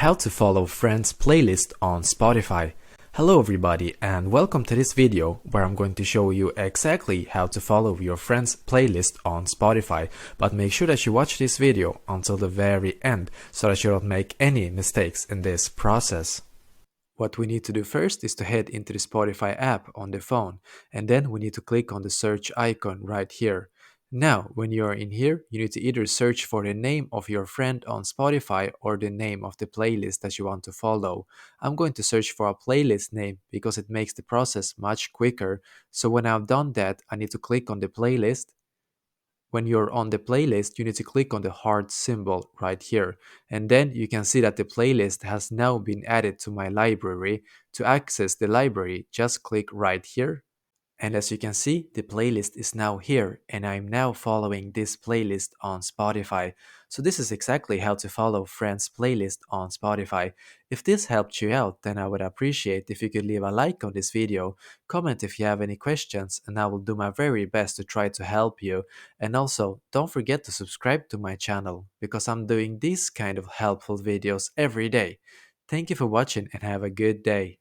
How to follow friends playlist on Spotify. Hello everybody and welcome to this video where I'm going to show you exactly how to follow your friends playlist on Spotify, but make sure that you watch this video until the very end so that you don't make any mistakes in this process. What we need to do first is to head into the Spotify app on the phone, and then we need to click on the search icon right here. Now, when you are in here, you need to either search for the name of your friend on Spotify or the name of the playlist that you want to follow. I'm going to search for a playlist name because it makes the process much quicker. So when I've done that, I need to click on the playlist. When you're on the playlist, you need to click on the heart symbol right here. And then you can see that the playlist has now been added to my library. To access the library, just click right here. And as you can see, the playlist is now here and I'm now following this playlist on Spotify. So this is exactly how to follow friends playlist on Spotify. If this helped you out, then I would appreciate if you could leave a like on this video, comment if you have any questions, and I will do my very best to try to help you. And also, don't forget to subscribe to my channel because I'm doing these kind of helpful videos every day. Thank you for watching and have a good day.